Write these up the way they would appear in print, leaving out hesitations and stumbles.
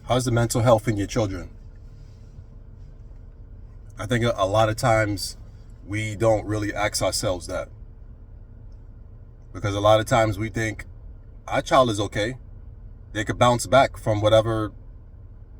How's the mental health in your children? I think a lot of times we don't really ask ourselves that. Because a lot of times we think our child is okay. They could bounce back from whatever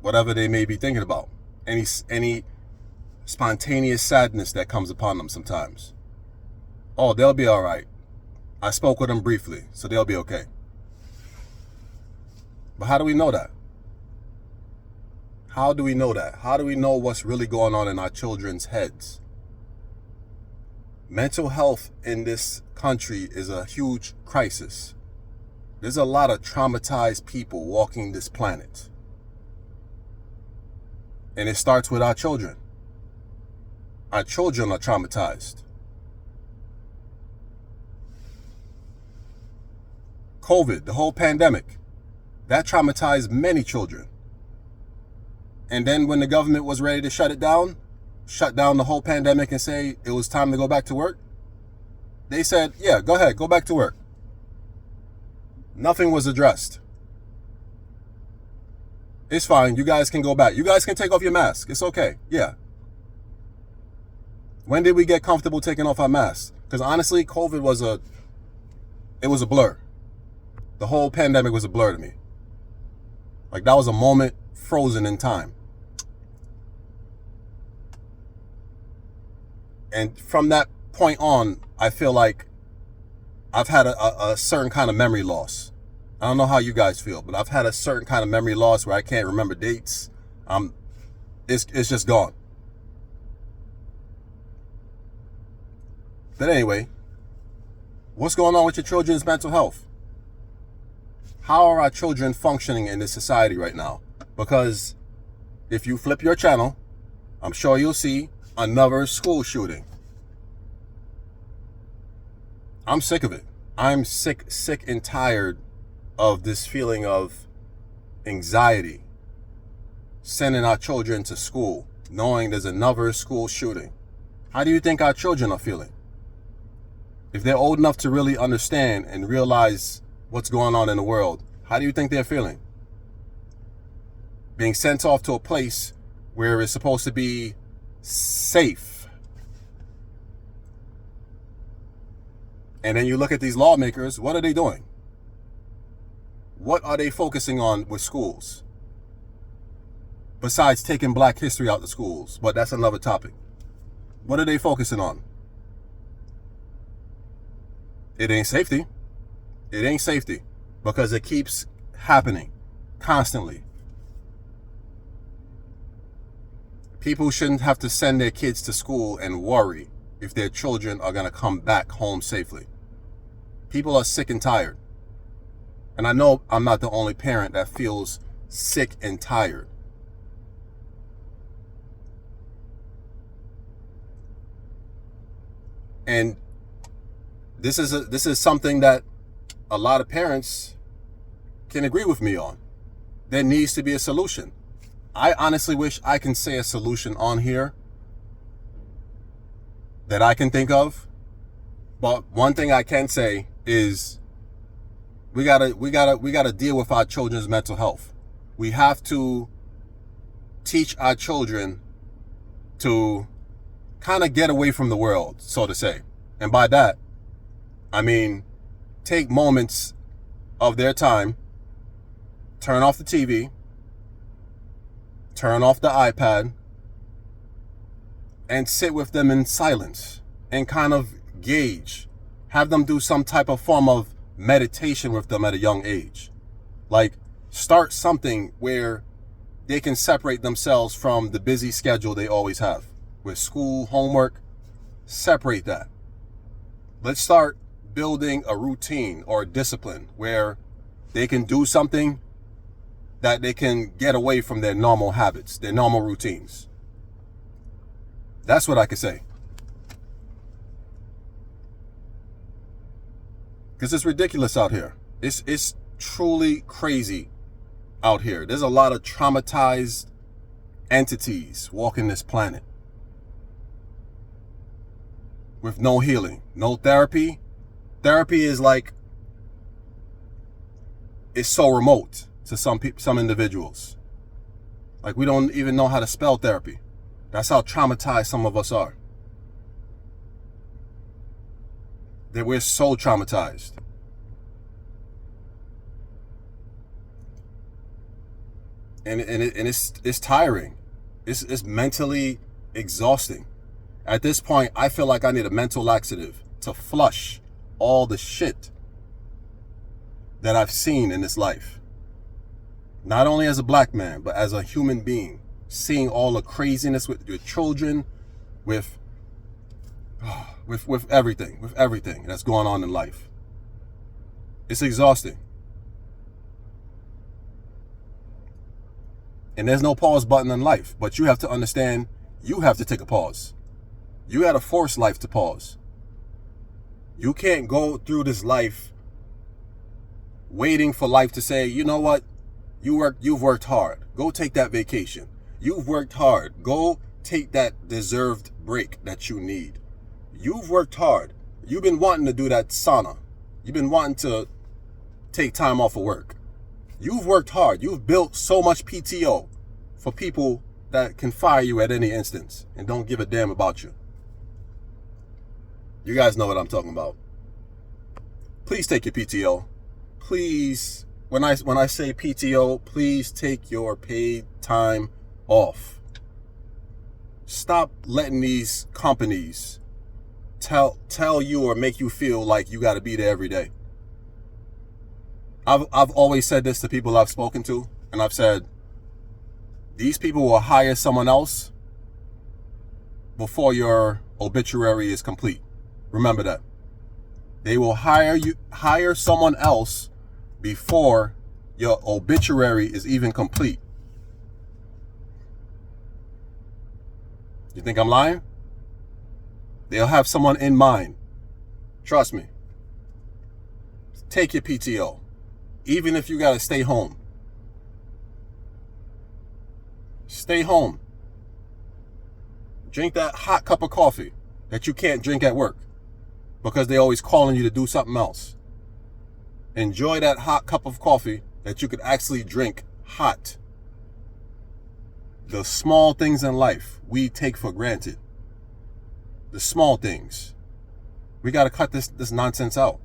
they may be thinking about. Any spontaneous sadness that comes upon them sometimes. Oh, they'll be all right. I spoke with them briefly, so they'll be okay. But how do we know that? How do we know that? How do we know what's really going on in our children's heads? Mental health in this country is a huge crisis. There's a lot of traumatized people walking this planet. And it starts with our children. Our children are traumatized. COVID, the whole pandemic, that traumatized many children. And then when the government was ready to shut down the whole pandemic and say it was time to go back to work, they said, yeah, go ahead, go back to work. Nothing was addressed. It's fine, you guys can go back. You guys can take off your mask, it's okay, yeah. When did we get comfortable taking off our masks? Because honestly, COVID was a blur. The whole pandemic was a blur to me. Like that was a moment frozen in time. And from that point on, I feel like I've had a certain kind of memory loss. I don't know how you guys feel, but I've had a certain kind of memory loss where I can't remember dates. It's just gone. But anyway, what's going on with your children's mental health? How are our children functioning in this society right now? Because if you flip your channel, I'm sure you'll see another school shooting. I'm sick of it. I'm sick and tired of this feeling of anxiety sending our children to school, knowing there's another school shooting. How do you think our children are feeling? If they're old enough to really understand and realize what's going on in the world, how do you think they're feeling? Being sent off to a place where it's supposed to be safe. And then you look at these lawmakers, what are they doing? What are they focusing on with schools? Besides taking Black history out the schools, but that's another topic. What are they focusing on? It ain't safety. It ain't safety because it keeps happening constantly. People shouldn't have to send their kids to school and worry if their children are going to come back home safely. People are sick and tired. And I know I'm not the only parent that feels sick and tired. And this is something that a lot of parents can agree with me on. There needs to be a solution. I honestly wish I can say a solution on here that I can think of. But one thing I can say is we gotta deal with our children's mental health. We have to teach our children to kind of get away from the world, so to say. And by that, I mean, take moments of their time, turn off the TV, turn off the iPad, and sit with them in silence and kind of gauge, have them do some type of form of meditation with them at a young age. Like, start something where they can separate themselves from the busy schedule they always have with school, homework. Separate that. Let's start building a routine or a discipline where they can do something that they can get away from their normal habits, their normal routines. That's what I could say. Because it's ridiculous out here. It's truly crazy out here. There's a lot of traumatized entities walking this planet with no healing, no therapy. Therapy is like, it's so remote to some people, some individuals. Like, we don't even know how to spell therapy. That's how traumatized some of us are. That we're so traumatized. And it's tiring. It's mentally exhausting. At this point, I feel like I need a mental laxative to flush all the shit that I've seen in this life. Not only as a black man, but as a human being. Seeing all the craziness with your children, with everything that's going on in life. It's exhausting. And there's no pause button in life, but you have to understand you have to take a pause. You got to force life to pause. You can't go through this life waiting for life to say, you know what? You've worked hard. Go take that vacation. You've worked hard. Go take that deserved break that you need. You've worked hard. You've been wanting to do that sauna. You've been wanting to take time off of work. You've worked hard. You've built so much PTO for people that can fire you at any instance and don't give a damn about you. You guys know what I'm talking about. Please take your PTO. Please, when I say PTO, please take your paid time off. Stop letting these companies tell you or make you feel like you got to be there every day. I've always said this to people I've spoken to, and I've said, these people will hire someone else before your obituary is complete. Remember that. They will hire someone else before your obituary is even complete. You think I'm lying? They'll have someone in mind. Trust me. Take your PTO. Even if you got to stay home. Stay home. Drink that hot cup of coffee that you can't drink at work because they're always calling you to do something else. Enjoy that hot cup of coffee that you could actually drink hot. The small things in life we take for granted. The small things. We got to cut this nonsense out.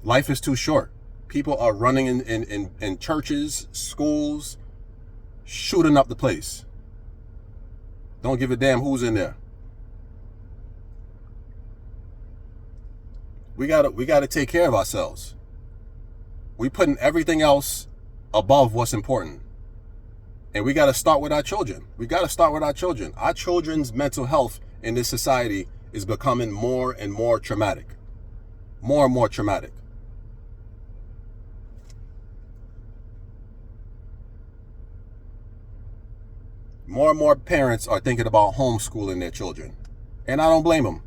Life is too short. People are running in churches, schools, shooting up the place. Don't give a damn who's in there. We gotta take care of ourselves. We putting everything else above what's important. And we gotta start with our children. We gotta start with our children. Our children's mental health in this society is becoming more and more traumatic. More and more traumatic. More and more parents are thinking about homeschooling their children. And I don't blame them.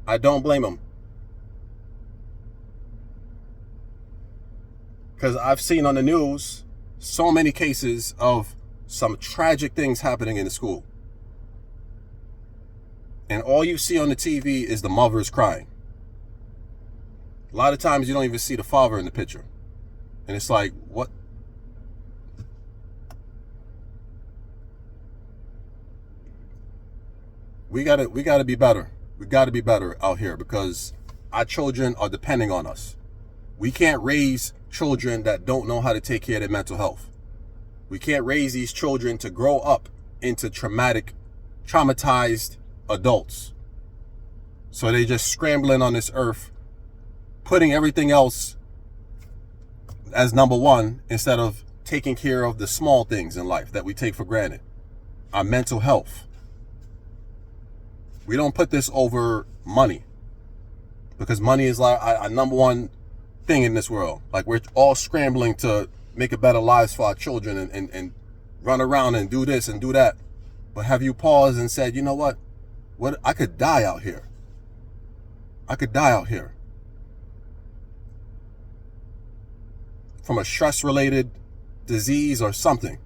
I don't blame them. Because I've seen on the news so many cases of some tragic things happening in the school. And all you see on the TV is the mothers crying. A lot of times you don't even see the father in the picture. And it's like, what? We gotta be better. We gotta be better out here because our children are depending on us. We can't raise children that don't know how to take care of their mental health. We can't raise these children to grow up into traumatized adults. So they're just scrambling on this earth, putting everything else as number one instead of taking care of the small things in life that we take for granted. Our mental health. We don't put this over money because money is like our number one thing in this world. Like, we're all scrambling to make a better lives for our children and run around and do this and do that. But have you paused and said, you know what? I could die out here. I could die out here from a stress-related disease or something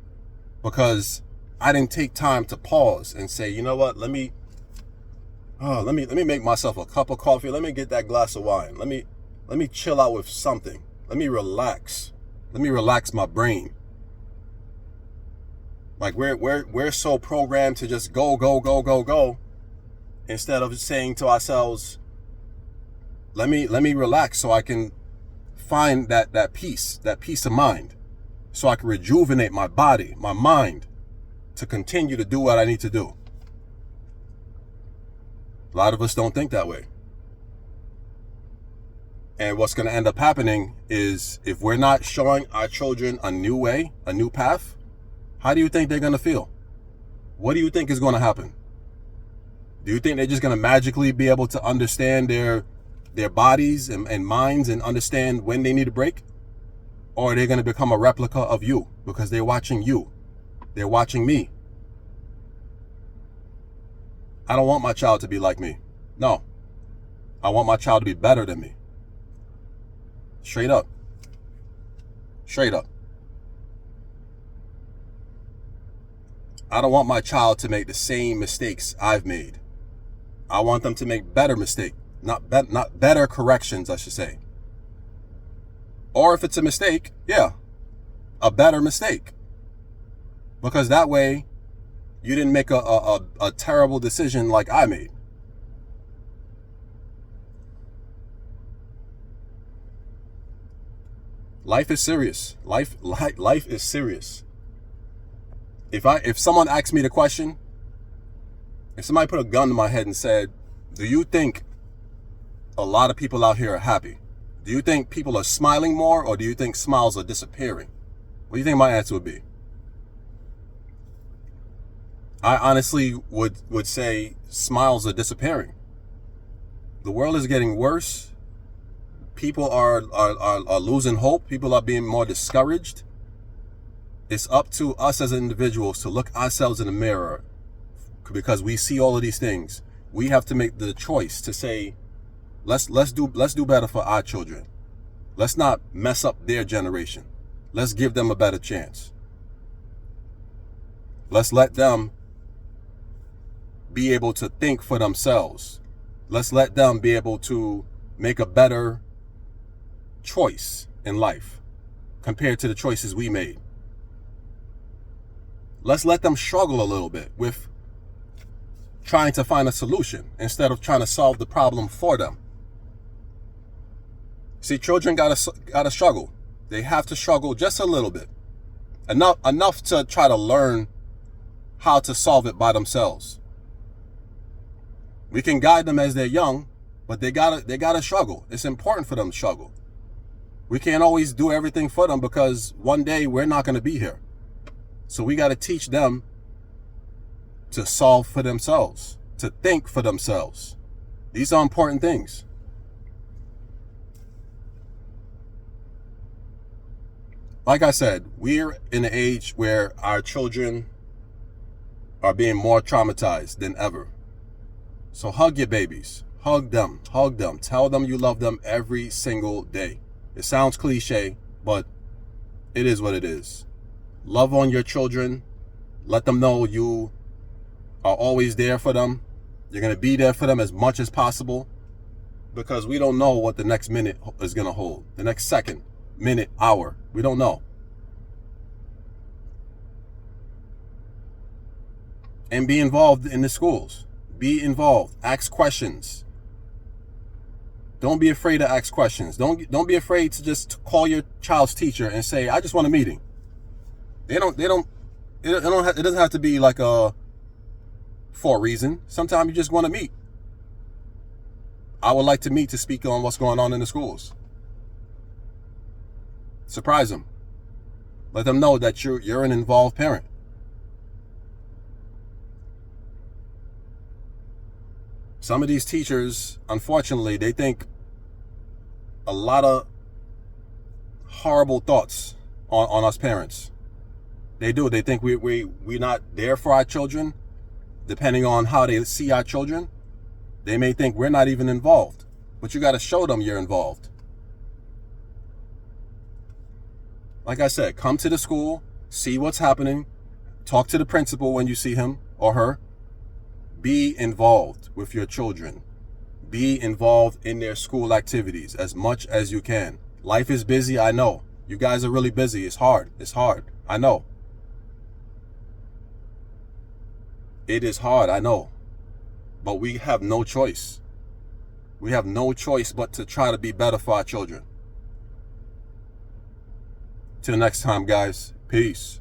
because I didn't take time to pause and say, you know what? Let me make myself a cup of coffee. Let me get that glass of wine. Let me chill out with something. Let me relax. Let me relax my brain. Like we're so programmed to just go, go, go, go, go, instead of saying to ourselves, let me relax so I can find that peace of mind, so I can rejuvenate my body, my mind, to continue to do what I need to do. A lot of us don't think that way. And what's going to end up happening is, if we're not showing our children a new way, a new path, how do you think they're going to feel? What do you think is going to happen? Do you think they're just going to magically be able to understand their bodies and minds and understand when they need a break? Or are they going to become a replica of you because they're watching you? They're watching me. I don't want my child to be like me. No. I want my child to be better than me. Straight up. Straight up. I don't want my child to make the same mistakes I've made. I want them to make better mistakes, not better corrections, I should say. Or if it's a mistake, yeah, a better mistake. Because that way, you didn't make a terrible decision like I made. Life is serious. Life is serious. If someone asked me the question, if somebody put a gun to my head and said, do you think a lot of people out here are happy? Do you think people are smiling more, or do you think smiles are disappearing? What do you think my answer would be? I honestly would say smiles are disappearing. The world is getting worse. People are losing hope. People are being more discouraged. It's up to us as individuals to look ourselves in the mirror, because we see all of these things. We have to make the choice to say, let's do better for our children. Let's not mess up their generation. Let's give them a better chance. Let's let them be able to think for themselves. Let's let them be able to make a better choice in life compared to the choices we made. Let's let them struggle a little bit with trying to find a solution instead of trying to solve the problem for them. See, children gotta struggle. They have to struggle just a little bit. Enough to try to learn how to solve it by themselves. We can guide them as they're young, but they gotta struggle. It's important for them to struggle. We can't always do everything for them, because one day we're not going to be here. So we got to teach them to solve for themselves, to think for themselves. These are important things. Like I said, we're in an age where our children are being more traumatized than ever. So hug your babies. Hug them. Hug them. Tell them you love them every single day. It sounds cliche, but it is what it is. Love on your children. Let them know you are always there for them. You're going to be there for them as much as possible, because we don't know what the next minute is going to hold. The next second, minute, hour. We don't know. And be involved in the schools. Be involved. Ask questions. Don't be afraid to ask questions. Don't be afraid to just call your child's teacher and say, I just want a meeting. It doesn't have to be like for a reason. Sometimes you just want to meet. I would like to meet to speak on what's going on in the schools. Surprise them. Let them know that you're an involved parent. Some of these teachers, unfortunately, they think a lot of horrible thoughts on us parents. They do. They think we're not there for our children. Depending on how they see our children, they may think we're not even involved. But you got to show them you're involved. Like I said, come to the school, see what's happening, talk to the principal when you see him or her. Be involved with your children. Be involved in their school activities as much as you can. Life is busy, I know. You guys are really busy. It's hard. I know. It is hard, I know, but we have no choice. We have no choice but to try to be better for our children. Till next time, guys. Peace.